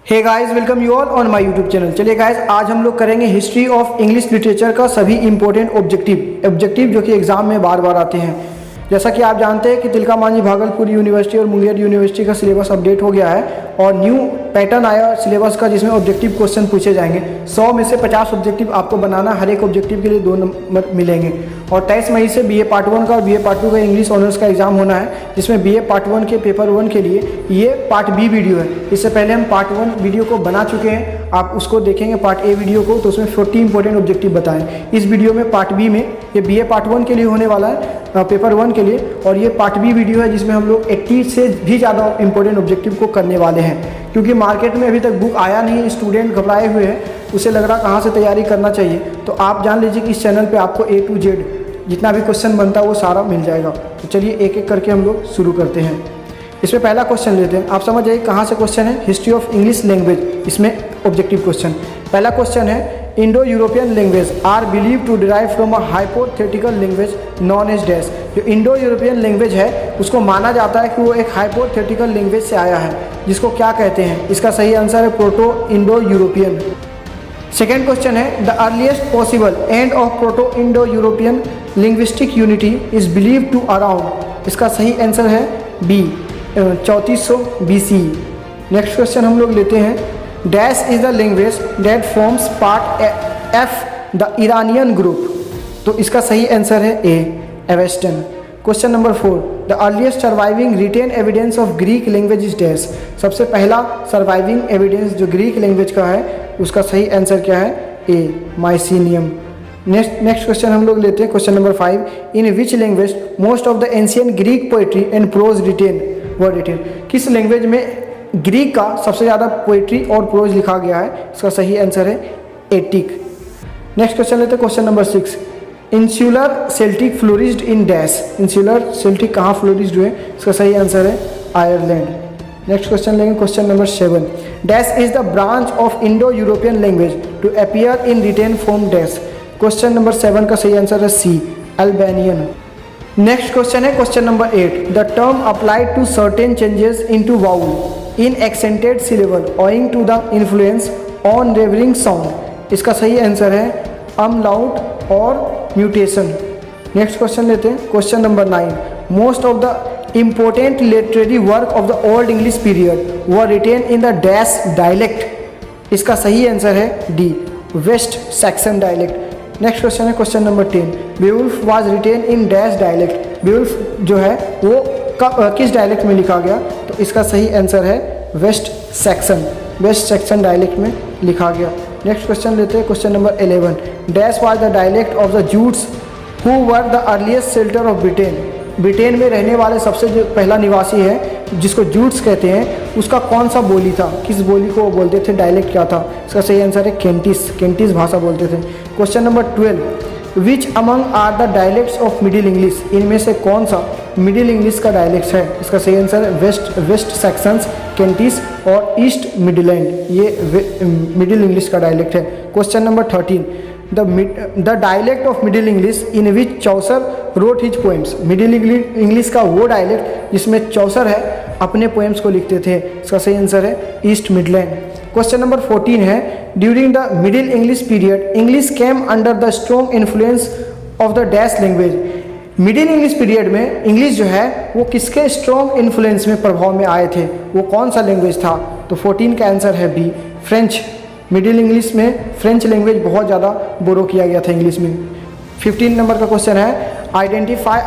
Hey guys, welcome you all on my YouTube channel. चलिए guys, आज हम लोग करेंगे हिस्ट्री ऑफ इंग्लिश लिटरेचर का सभी इंपॉर्टेंट ऑब्जेक्टिव जो कि एग्जाम में बार बार आते हैं। जैसा कि आप जानते हैं कि तिलका मांझी भागलपुर यूनिवर्सिटी और मुंगेर यूनिवर्सिटी का सिलेबस अपडेट हो गया है और न्यू पैटर्न आया सिलेबस का, जिसमें ऑब्जेक्टिव क्वेश्चन पूछे जाएंगे। 100 में से 50 ऑब्जेक्टिव आपको बनाना, हर एक ऑब्जेक्टिव के लिए 2 नंबर मिलेंगे। और 23 मई से बीए पार्ट 1 का और बीए पार्ट 2 का इंग्लिश ऑनर्स का एग्जाम होना है, जिसमें बीए पार्ट 1 के पेपर 1 के लिए ये पार्ट बी वीडियो है। इससे पहले हम पार्ट 1 वीडियो को बना चुके हैं, आप उसको देखेंगे पार्ट ए वीडियो को, तो उसमें 40 इंपॉर्टेंट ऑब्जेक्टिव बताएं। इस वीडियो में पार्ट बी में ये बीए पार्ट 1 के लिए होने वाला है, पेपर 1 के लिए, और ये पार्ट बी वीडियो है जिसमें हम लोग 80 से भी ज़्यादा इंपॉर्टेंट ऑब्जेक्टिव को करने वाले हैं। क्योंकि मार्केट में अभी तक बुक आया नहीं, स्टूडेंट घबराए हुए हैं, उसे लग रहा कहाँ से तैयारी करना चाहिए। तो आप जान लीजिए कि इस चैनल पे आपको A to Z जितना भी क्वेश्चन बनता है वो सारा मिल जाएगा। तो चलिए एक एक करके हम लोग शुरू करते हैं। इसमें पहला क्वेश्चन लेते हैं। आप समझ जाइए कहाँ से क्वेश्चन है। हिस्ट्री ऑफ इंग्लिश लैंग्वेज, इसमें ऑब्जेक्टिव क्वेश्चन। पहला क्वेश्चन है, Indo European language are believe to derive from a hypothetical language known as dash. जो इंडो यूरोपियन लैंग्वेज है उसको माना जाता है कि वो एक हाइपोथेटिकल लैंग्वेज से आया है, जिसको क्या कहते हैं? इसका सही आंसर है proto Indo European. Second question है, the earliest possible end of proto Indo European linguistic unity is believe to around. इसका सही आंसर है बी, 3400 BC। नेक्स्ट क्वेश्चन हम लोग लेते हैं, dash is the language that forms part of the Iranian group. तो इसका सही आंसर है A, Avestan. Question number 4, the earliest surviving written evidence of Greek language is dash. सबसे पहला सर्वाइविंग एविडेंस जो ग्रीक लैंग्वेज का है उसका सही आंसर क्या है? ए, माइसिनियम। नेक्स्ट क्वेश्चन हम लोग लेते हैं, question number 5, in which language most of the ancient Greek poetry and prose were written. किस लैंग्वेज में ग्रीक का सबसे ज़्यादा पोएट्री और प्रोज लिखा गया है? इसका सही आंसर है एटिक। नेक्स्ट क्वेश्चन लेते हैं, question number 6, insular Celtic flourished in dash. Insular Celtic कहाँ फ्लोरिस्ड हुए? इसका सही आंसर है आयरलैंड। नेक्स्ट क्वेश्चन लेंगे, question number 7, dash is the branch of Indo European language to appear in written form dash. Question number 7 का सही answer है C, Albanian. Next question है question number 8, the term applied to certain changes into vowel in accented syllable owing to the influence on revering sound. इसका सही answer है अमलाउट और mutation. Next question लेते हैं, question number 9, most of the important literary work of the old English period were written in the dash dialect। इसका सही answer है D, West Saxon dialect. Next question है question number 10, Beowulf was written in dash dialect. Beowulf जो है वो किस dialect में लिखा गया? तो इसका सही आंसर है वेस्ट सैक्सन डायलेक्ट में लिखा गया। नेक्स्ट क्वेश्चन लेते हैं, question number 11, dash was the dialect of the Jutes who were the earliest settler of Britain. Britain में रहने वाले सबसे जो पहला निवासी है जिसको जूट्स कहते हैं, उसका कौन सा बोली था? किस बोली को वो बोलते थे? डायलेक्ट क्या था? इसका सही आंसर है केंटिस भाषा बोलते थे। Question number 12, which among are the dialects of Middle English. इनमें से कौन सा मिडिल इंग्लिश का डायलेक्ट है? इसका सही आंसर है वेस्ट सैक्सन्स, केंटिस और ईस्ट मिडलैंड, ये मिडिल इंग्लिश का डायलेक्ट है। Question number 13, the dialect of Middle English in which Chaucer road his poems. Middle English का वो डायलेक्ट जिसमें चौसर है अपने पोएम्स को लिखते थे। इसका सही आंसर है ईस्ट मिडलैंड। क्वेश्चन नंबर 14 है, during the Middle English period English came under the strong influence of the dash language. Middle English period में इंग्लिश जो है वो किसके स्ट्रॉन्ग इन्फ्लुएंस में, प्रभाव में आए थे? वो कौन सा लैंग्वेज था? तो 14 का आंसर है बी, फ्रेंच। मिडिल इंग्लिश में फ्रेंच लैंग्वेज बहुत ज़्यादा बोरो किया गया था इंग्लिश में। 15 नंबर का क्वेश्चन है, identify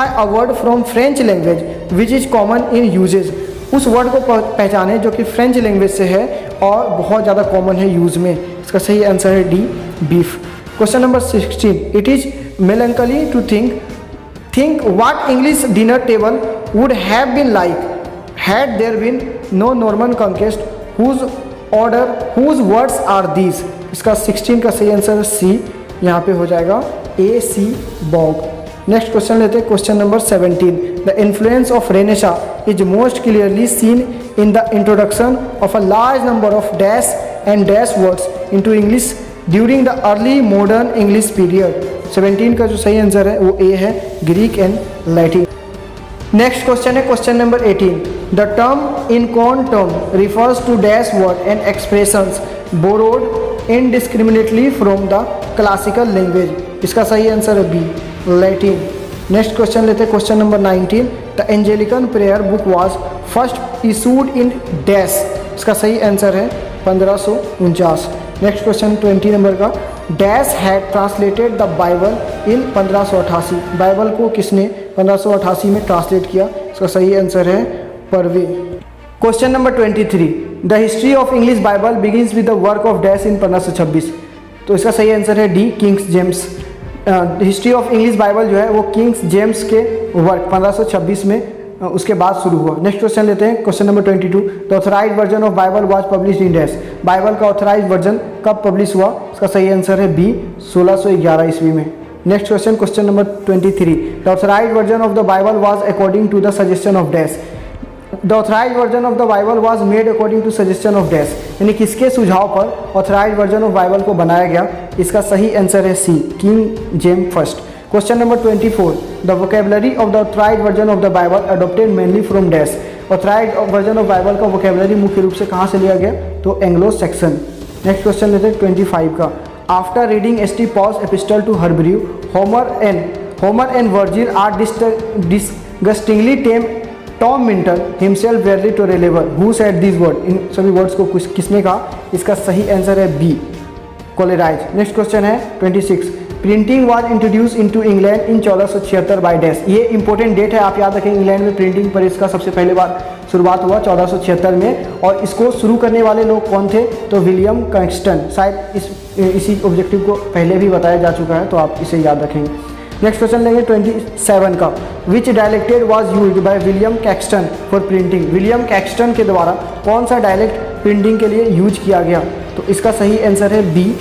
a word from French language which is common in usage. उस वर्ड को पहचाने जो कि फ्रेंच लैंग्वेज से है और बहुत ज़्यादा कॉमन है यूज़ में। इसका सही आंसर है D, beef. Question number 16, it is melancholy to think what English dinner table would have been like had there been no Norman conquest whose words are these. इसका 16 का सही आंसर सी, यहाँ पे हो जाएगा ए, सी, बॉग। Next question लेते हैं, question number 17, the influence of renaissance is most clearly seen in the introduction of a large number of dash and dash words into English during the early modern English period. 17 का जो सही answer है वो A है, Greek and Latin. Next question है question number 18। The term inkhorn term refers to dash word and expressions borrowed indiscriminately from the classical language. इसका सही answer है बी, लैटिन। नेक्स्ट क्वेश्चन लेते हैं question number 19। The Anglican prayer book was first issued in dash. इसका सही answer है 1549। Next question 20 number का, dash had translated the Bible in 1588। Bible को किसने 1588 में ट्रांसलेट किया? इसका सही आंसर है Purvey. Question number 23। The history of English Bible begins with the work of dash in 1526। तो इसका सही आंसर है D, kings James. History of English Bible जो है वो किंग्स जेम्स के वर्क 1526 में उसके बाद शुरू हुआ। नेक्स्ट क्वेश्चन लेते हैं question number 22। The authorised version of Bible was published in dash. Bible का ऑथराइज्ड वर्जन कब पब्लिश हुआ? इसका सही आंसर है बी, 1611 ईस्वी में। Next question question number 23। The authorised version of the Bible was according to the suggestion of dash. The authorised version of the Bible was made according to suggestion of dash, यानी किसके सुझाव पर authorised version of Bible को बनाया गया? इसका सही answer है C, King James first. Question number 24। The vocabulary of the authorised version of the Bible adopted mainly from dash. Authorised version of Bible का वोकेबलरी मुख्य रूप से कहाँ से लिया गया? तो एंग्लो सेक्सन। नेक्स्ट क्वेश्चन लेते हैं 25 का। After reading S T. Paul's epistle to हर्बरिव, Homer and Virgil are disgustingly tame Tom mental himself wearily to reliever who said this word. इन सभी वर्ड्स को किसने कहा? इसका सही आंसर है बी, कोलेराइज। नेक्स्ट क्वेश्चन है 26। Printing was introduce into England in 1476 by dash. ये इंपॉर्टेंट डेट है, आप याद रखें। इंग्लैंड में प्रिंटिंग पर इसका सबसे पहले बार शुरुआत हुआ 1476 में, और इसको शुरू करने वाले लोग कौन थे? तो विलियम कैक्सटन। शायद इसी ऑब्जेक्टिव को पहले भी बताया जा चुका है, तो आप इसे याद रखेंगे। नेक्स्ट क्वेश्चन लेंगे 27 का। Which dialect was used by William Caxton for printing. William Caxton के द्वारा कौन सा डायलेक्ट प्रिंटिंग के लिए यूज किया गया? तो इसका सही आंसर है B,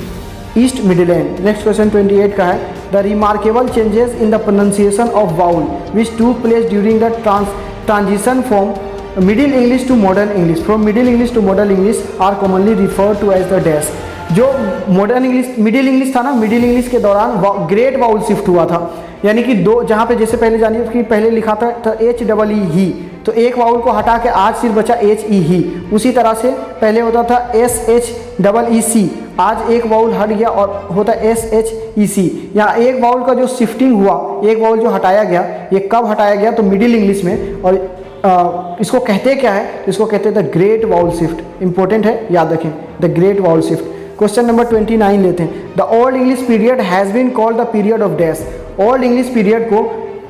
East Midland. Next question 28 का है। The remarkable changes in the pronunciation of vowel which took place during the transition from Middle English to Modern English from Middle English to Modern English are commonly referred to as the dash. जो Modern English Middle English था ना, middle English के दौरान great vowel shift हुआ था, यानी कि दो, जहाँ पे जैसे पहले जानिए कि पहले लिखा था HEE ही, तो एक वाउल को हटा के आज सिर्फ बचा HE ही। उसी तरह से पहले होता था SHEEC, आज एक वाउल हट गया और होता SHEC। यहाँ एक वाउल का जो शिफ्टिंग हुआ, एक वाउल जो हटाया गया, ये कब हटाया गया? तो मिडिल इंग्लिश में। और इसको कहते क्या है? इसको कहते हैं the great vowel shift. Important है, याद रखें, the great vowel shift. Question number 29 लेते हैं। The Old English period has been called the period of dash. Old English period को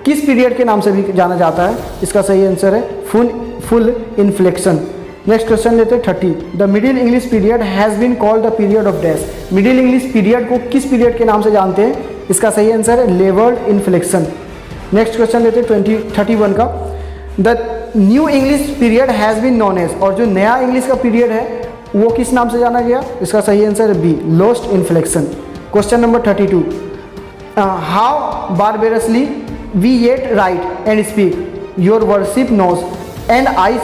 किस पीरियड के नाम से भी जाना जाता है? इसका सही आंसर है फुल इन्फ्लेक्शन। नेक्स्ट क्वेश्चन लेते हैं 30। The Middle English period has been called the period of dash. Middle English period को किस पीरियड के नाम से जानते हैं? इसका सही आंसर है लेवर्ड इन्फ्लेक्शन। नेक्स्ट क्वेश्चन लेते हैं 31 का। The New English period has been known as. और जो नया इंग्लिश का पीरियड है वो किस नाम से जाना गया? इसका सही आंसर है B, lost inflection. Question number 32। How barbarously we yet write and speak your worship knows and I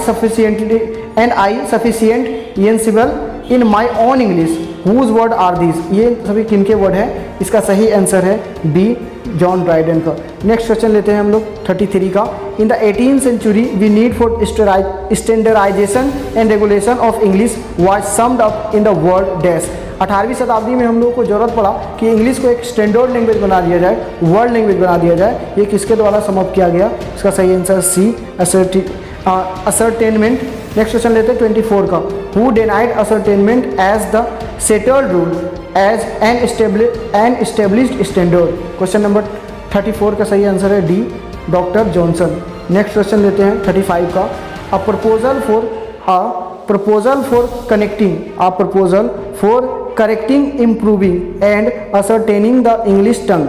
sufficient sensible in my own English whose word are this. ये सभी किनके वर्ड हैं? इसका सही आंसर है बी, जॉन ड्राइडन का। Next question लेते हैं हम लोग 33 का। In the 18th century we need for standardisation and regulation of English was summed up in the word dash. 18वीं शताब्दी में हम लोगों को जरूरत पड़ा कि इंग्लिश को एक स्टैंडर्ड लैंग्वेज बना दिया जाए, वर्ल्ड लैंग्वेज बना दिया जाए। ये किसके द्वारा समाप्त किया गया? इसका सही answer C, ascertainment. Next question लेते हैं 24 का। Who denied ascertainment as the settled rule as an established standard. Question number 34 का सही आंसर है D, doctor Johnson. Next question लेते हैं 35 का। A proposal for correcting improving and ascertaining the English tongue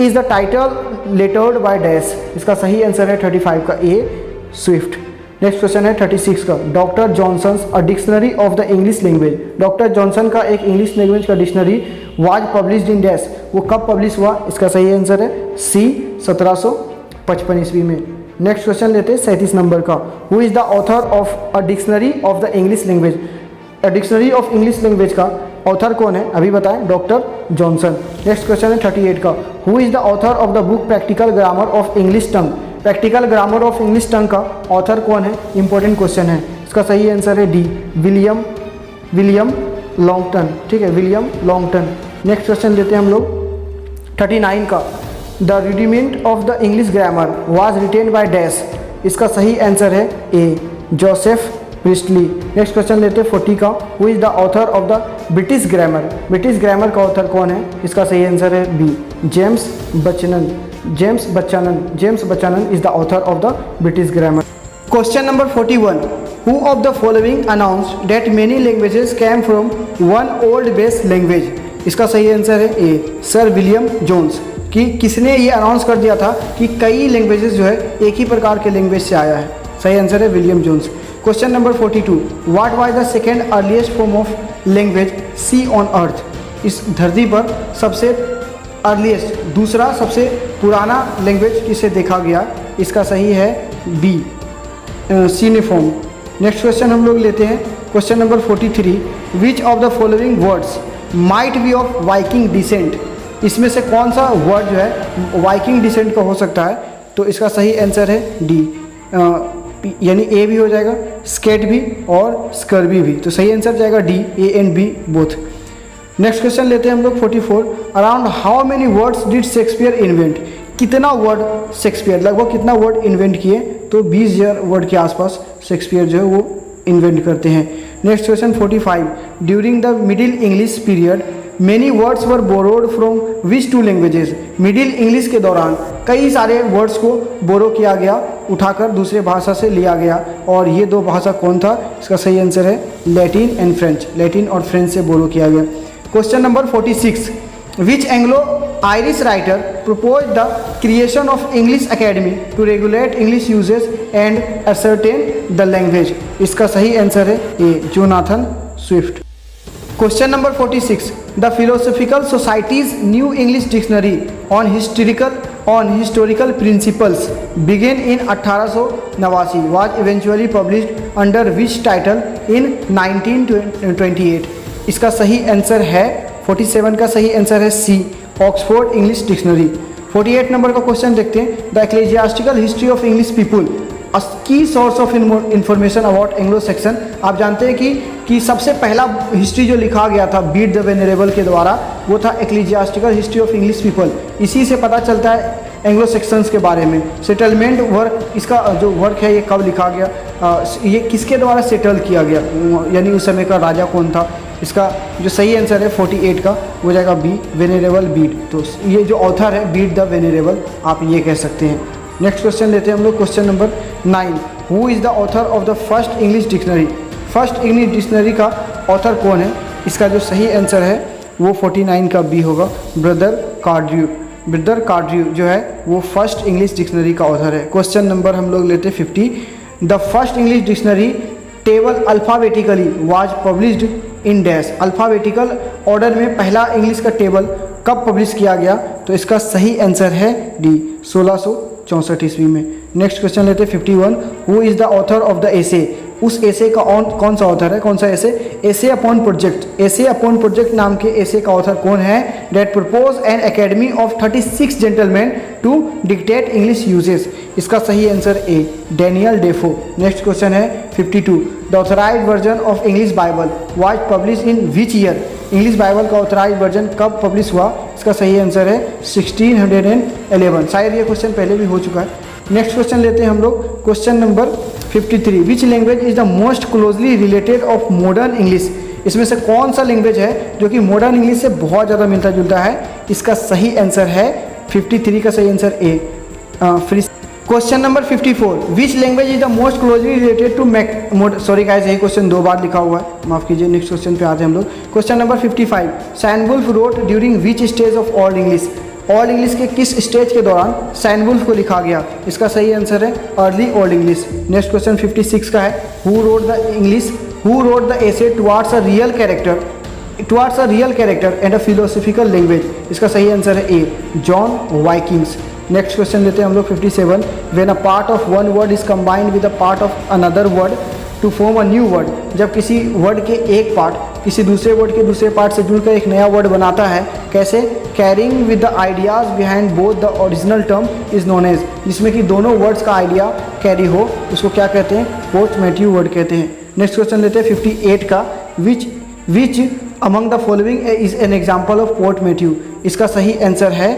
is the title lettered by dash. इसका सही answer है 35 का ए, स्विफ्ट। नेक्स्ट क्वेश्चन है 36 का। Doctor Johnson's a dictionary of the English language. Doctor Johnson का एक इंग्लिश लैंग्वेज का dictionary was published in dash. वो कब पब्लिश हुआ? इसका सही आंसर है सी, 1755 ईस्वी में। नेक्स्ट क्वेश्चन लेते हैं 37 नंबर का। Who is the author of a dictionary of the English language. Dictionary of English language का ऑथर कौन है? अभी बताएं, डॉक्टर जॉनसन। नेक्स्ट क्वेश्चन है 38 का। Who is the author of the book practical grammar of English tongue. Practical grammar of English tongue का author कौन है? इंपॉर्टेंट क्वेश्चन है। इसका सही आंसर है डी, विलियम लॉन्गटन। ठीक है, विलियम लॉन्गटन। नेक्स्ट क्वेश्चन लेते हैं हम लोग 39 का। The rudiment of the English grammar was written by dash. इसका सही आंसर है A, Joseph Priestley. Next question लेते हैं 40 का। Who is the author of the British grammar. British grammar का ऑथर कौन है? इसका सही आंसर है B, James Buchanan is the author of the British grammar. Question number 41। Who of the following announced that many languages came from one old base language. इसका सही answer है ए, sir William Jones. कि किसने ये announce कर दिया था कि कई लैंग्वेजेस जो है एक ही प्रकार के लैंग्वेज से आया है? सही आंसर है William Jones. Question number 42। What was the second earliest form of language seen on earth. इस धरती पर सबसे अर्लीस्ट, दूसरा सबसे पुराना लैंग्वेज किसे देखा गया? इसका सही है बी, सीनेफोन। नेक्स्ट क्वेश्चन हम लोग लेते हैं question number 43। Which of the following words might be of Viking descent. इसमें से कौन सा वर्ड जो है वाइकिंग डिसेंट का हो सकता है? तो इसका सही आंसर है डी, यानी ए भी हो जाएगा, स्केट भी और स्कर्बी भी। तो सही आंसर जाएगा D, A and B both. Next question लेते हैं हम लोग 44। Around how many words did Shakespeare invent. कितना वर्ड शेक्सपियर, लगभग कितना वर्ड इन्वेंट किए? तो 20,000 वर्ड के आसपास शेक्सपियर जो है वो इन्वेंट करते हैं। Next question 45। During the Middle English period many words were borrowed from which to languages. Middle English के दौरान कई सारे वर्ड्स को बोरो किया गया, उठाकर दूसरे भाषा से लिया गया, और ये दो भाषा कौन था? इसका सही आंसर है लैटिन एंड फ्रेंच। लैटिन और फ्रेंच से बोरो किया गया। Question number 46। Which Anglo Irish writer propose the creation of English academy to regulate English usages and ascertain the language. इसका सही आंसर है A, Jonathan Swift. Question number 46। The philosophical society's new English dictionary on historical principles begin in 1889 was eventually published under which title in 1928। इसका सही answer है 47 का सही answer है C, Oxford English dictionary. 48 number का question देखते हैं। The ecclesiastical history of English people की source of information about Anglo Saxon. आप जानते हैं कि सबसे पहला हिस्ट्री जो लिखा गया था बीट द वेनरेबल के द्वारा, वो था एक्लेजियास्टिकल हिस्ट्री ऑफ इंग्लिश पीपल। इसी से पता चलता है एंग्लो सेक्शंस के बारे में। सेटलमेंट वर्क, इसका जो वर्क है ये कब लिखा गया, ये किसके द्वारा सेटल किया गया, यानी उस समय का राजा कौन था? इसका जो सही आंसर है 48 का वो जाएगा बी, वेनरेबल बीट। तो ये जो ऑथर है बीट द वेनरेबल, आप ये कह सकते हैं। नेक्स्ट क्वेश्चन लेते हैं हम लोग question number 9। Who is the author of the first English dictionary. First English dictionary का ऑथर कौन है? इसका जो सही आंसर है वो 49 का बी होगा, ब्रदर कार्ड्र्यू जो है वो फर्स्ट इंग्लिश डिक्शनरी का ऑथर है। क्वेश्चन नंबर हम लोग लेते हैं 50। The first English dictionary table alphabetically was published in dash. Alphabetical order में पहला इंग्लिश का टेबल कब पब्लिश किया गया? तो इसका सही आंसर है डी, 1664 ईस्वी में। नेक्स्ट क्वेश्चन लेते हैं 51। Who is the author of the essay. उस एसे का कौन सा ऑथर है? कौन सा essay? Essay upon project. Essay upon project नाम के एसे का ऑथर कौन है? That propose an academy of 36 gentleman to dictate English usages. इसका सही answer A, Daniel Defoe. Next question है 52। The authorised version of English Bible was publish in which year. English Bible का authorised version कब publish हुआ? इसका सही answer है 1611। शायद ये क्वेश्चन पहले भी हो चुका है। नेक्स्ट क्वेश्चन लेते हैं हम लोग question number 53। Which language is the most closely related of modern English. इसमें से कौन सा लैंग्वेज है जो कि मॉडर्न इंग्लिश से बहुत ज़्यादा मिलता जुलता है? इसका सही आंसर है 53 का सही answer A, question number 54। Which language is the most closely related to sorry guys, यही क्वेश्चन 2 बार लिखा हुआ है, माफ कीजिए। नेक्स्ट क्वेश्चन पे आते हैं हम लोग। Question number 55। Cynewulf wrote during which stage of old English. Old English के किस स्टेज के दौरान सैनवुल्फ को लिखा गया? इसका सही आंसर है early old English. Next question 56 का है। Who wrote the essay towards a real character and a philosophical language. इसका सही आंसर है A, John Vikings. Next question लेते हैं हम लोग 57। When a part of one word is combined with a part of another word to form a new word. जब किसी word के एक पार्ट इसी दूसरे वर्ड के दूसरे पार्ट से जुड़कर एक नया वर्ड बनाता है। कैसे? Carrying with the ideas behind both the original term is known as, जिसमें कि दोनों वर्ड्स का आइडिया कैरी हो, उसको क्या कहते हैं? पोर्टमैटिव वर्ड कहते हैं। नेक्स्ट क्वेश्चन लेते हैं 58 का, which among the following is an example of portmanteau. इसका सही आंसर है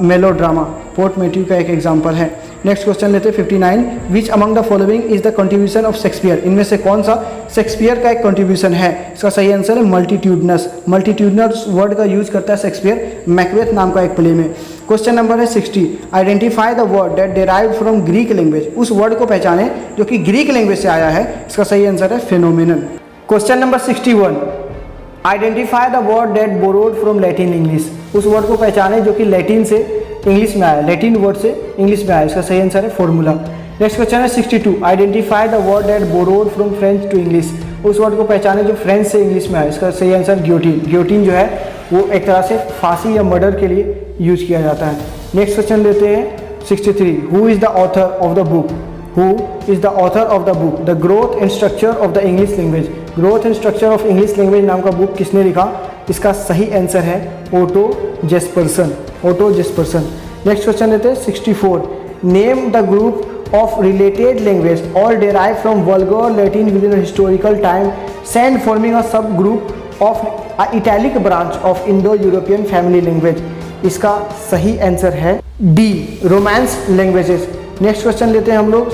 मेलोड्रामा, पोर्टमैटिव का एक एग्जाम्पल है। नेक्स्ट क्वेश्चन लेते हैं 59, विच among the following is the contribution of Shakespeare. इनमें से कौन सा शेक्सपियर का एक कंट्रीब्यूशन है? इसका सही आंसर है मल्टीट्यूडनस। मल्टीट्यूडनस वर्ड का यूज करता है शेक्सपियर मैकबेथ नाम का एक प्ले में। क्वेश्चन नंबर है 60, identify the word that derived from Greek language. उस वर्ड को पहचाने जो कि ग्रीक लैंग्वेज से आया है। इसका सही आंसर है phenomenon. Question number 61, identify the word that borrowed from Latin English. उस वर्ड को पहचाने जो कि लैटिन से इंग्लिश में आया, लैटिन वर्ड से इंग्लिश में आया। इसका सही आंसर है फॉर्मूला। नेक्स्ट क्वेश्चन है 62, identify the word that borrowed from French to English. उस वर्ड को पहचाने जो फ्रेंच से इंग्लिश में आया। इसका सही आंसर गियोटिन। गियोटिन जो है वो एक तरह से फांसी या मर्डर के लिए यूज किया जाता है। नेक्स्ट क्वेश्चन लेते हैं 63, who is the author of the book. Who is the author of the book The Growth and Structure of the English Language? Growth and Structure of English Language नाम का book किसने लिखा? इसका सही answer है Otto Jespersen. Otto Jespersen. Next question लेते हैं 64, name the group of related language all derive from vulgar Latin with in historical time send forming a sub group of Italic branch of Indo European family language. इसका सही answer है D, romance languages. Next question लेते हैं हम लोग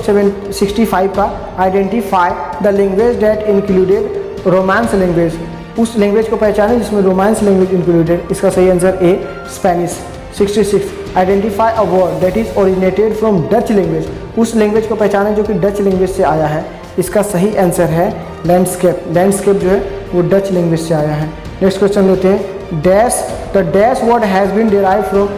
65 का, identify the language that included romance language. उस language को पहचाने जिसमें रोमांस लैंग्वेज इंक्लूडेड। इसका सही answer A, Spanish. 66, identify a word that is originated from Dutch language. उस लैंग्वेज को पहचाने जो कि डच लैंग्वेज से आया है। इसका सही आंसर है लैंडस्केप। लैंडस्केप जो है वो डच लैंग्वेज से आया है। नेक्स्ट क्वेश्चन लेते हैं dash, the dash word has been derived from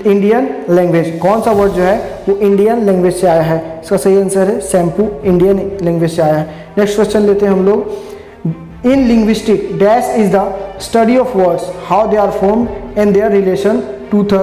Indian language. कौन सा वर्ड जो है वो इंडियन लैंग्वेज से आया है? इसका सही आंसर है शैम्पू, इंडियन लैंग्वेज से आया है। नेक्स्ट क्वेश्चन लेते हैं हम लोग, in linguistic dash is the study of words how they are formed and their relation to the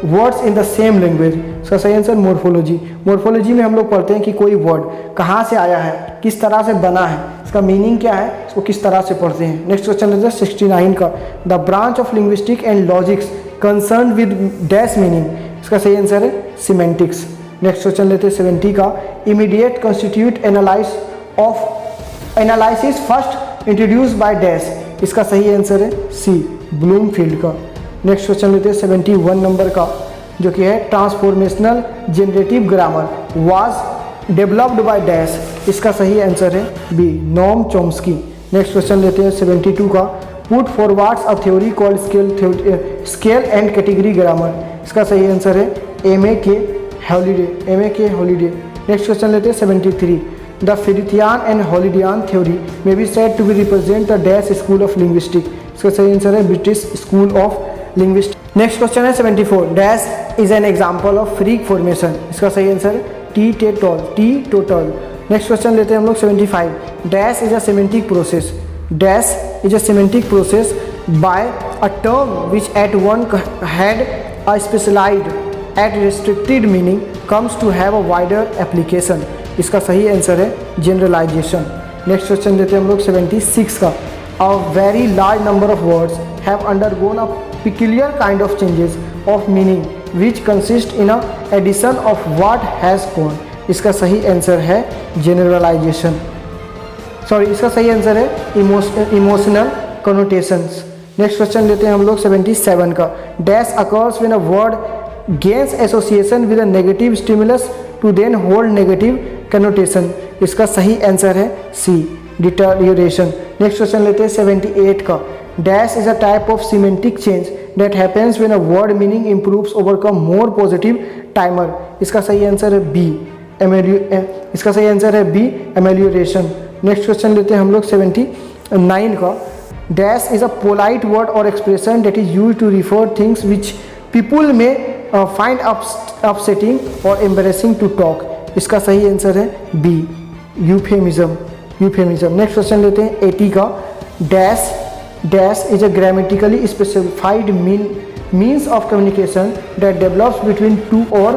words in the same language. इसका सही आंसर मोर्फोलॉजी। मोर्फोलॉजी में हम लोग पढ़ते हैं कि कोई वर्ड कहाँ से आया है, किस तरह से बना है, इसका मीनिंग क्या है, इसको किस तरह से पढ़ते हैं। नेक्स्ट क्वेश्चन लेते हैं 69 का, the branch of linguistic and logics concern with dash meaning. इसका सही आंसर है सीमेंटिक्स। नेक्स्ट क्वेश्चन लेते हैं 70 का, immediate constitute analysis first introduce by dash. इसका सही आंसर है सी, ब्लूमफील्ड का। नेक्स्ट क्वेश्चन लेते हैं 71 नंबर का, जो कि है transformational generative grammar was developed by dash. इसका सही आंसर है B, Noam Chomsky. Next question लेते हैं 72 का, put forwards a theory called scale and category grammar. इसका सही आंसर है M.A.K. हॉलीडे। नेक्स्ट क्वेश्चन लेते हैं 73, the Firthian and Hallidayan theory may be said to be represent the dash school of linguistic. इसका सही आंसर है British school of linguistic. Next question है 74, dash is an example of freak formation. इसका सही answer है T total. Next question लेते हैं हम लोग 75, dash is a semantic process. Dash is a semantic process by a term which at one had a specialized at restricted meaning comes to have a wider application. इसका सही answer है generalization. Next question देते हैं हम लोग 76 का, a very large number of words have undergone a peculiar kind of changes of meaning which consist in a addition of what has gone. इसका सही आंसर है generalization. इसका सही आंसर है इमोशनल कनोटेशंस। नेक्स्ट क्वेश्चन लेते हैं हम लोग 77 का, dash occurs when a word gains association with a negative stimulus to then hold negative connotation. इसका सही आंसर है सी, डिटरियोरेशन। नेक्स्ट क्वेश्चन लेते हैं 78 का, dash is a type of semantic change that happens when a word meaning improves overcome more positive timer. इसका सही answer है B, इसका सही आंसर है बी, एमेलियोरेशन। नेक्स्ट क्वेश्चन लेते हैं हम लोग 79 का, dash is a polite word और expression that is use to refer things which people may find upsetting और एम्बेरेसिंग टू टॉक। इसका सही आंसर है बी, यूफेमिज्म। नेक्स्ट क्वेश्चन लेते हैं 80 का, dash is a grammatically specified means of communication that develops between two or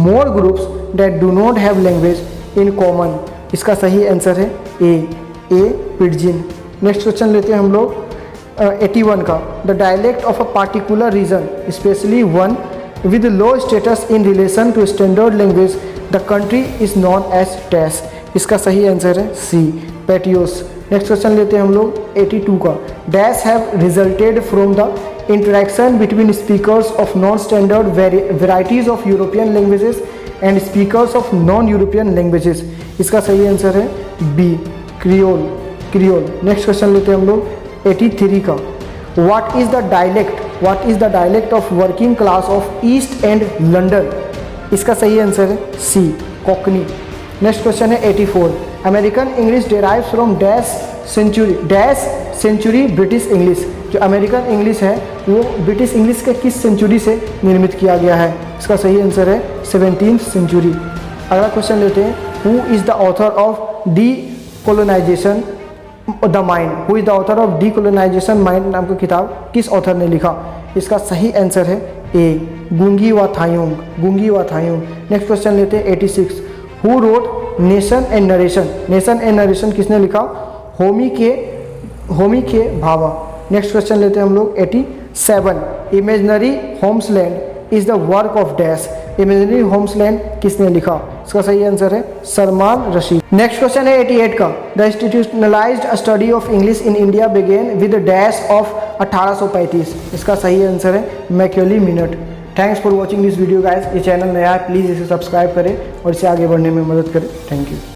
more groups that do not have language in common. इसका सही answer है ए, पिडजिन। Next question लेते हैं हम लोग 81 का। The dialect of a particular region specially one with low status in relation to standard language the country is known as टैस। इसका सही आंसर है सी, पैटियोस। नेक्स्ट क्वेश्चन लेते हैं हम लोग 82 का। Dash have resulted from the interaction between speakers of non standard varieties of European languages and speakers of non European languages. इसका सही आंसर है बी, क्रियोल। नेक्स्ट क्वेश्चन लेते हैं हम लोग 83 का। What is the dialect of working class of east and London. इसका सही आंसर है सी, कोकनी। नेक्स्ट क्वेश्चन है 84। American English derive from dash century British English. जो अमेरिकन इंग्लिश है वो ब्रिटिश इंग्लिश के किस सेंचुरी से निर्मित किया गया है। इसका सही आंसर है 17th सेंचुरी। अगला क्वेश्चन लेते हैं। Who is the author of decolonisation the mind. Who is the author of decolonisation mind नाम की किताब किस ऑथर ने लिखा। इसका सही आंसर है ए, गुंगी वा थायुंग। नेक्स्ट क्वेश्चन लेते हैं 86। Who wrote nation and narration किसने लिखा। होमी के भाभा। नेक्स्ट क्वेश्चन लेते हैं हम लोग 87। Imaginary homelands is the work of dash. Imaginary homelands किसने लिखा। इसका सही आंसर है सलमान रशीद। नेक्स्ट क्वेश्चन है 88 का। The institutionalised study of English in India began with dash of 1835। इसका सही आंसर है Macaulay minute. Thanks for watching this video guys. ये चैनल नया है, प्लीज़ इसे सब्सक्राइब करें और इसे आगे बढ़ने में मदद करें। Thank you.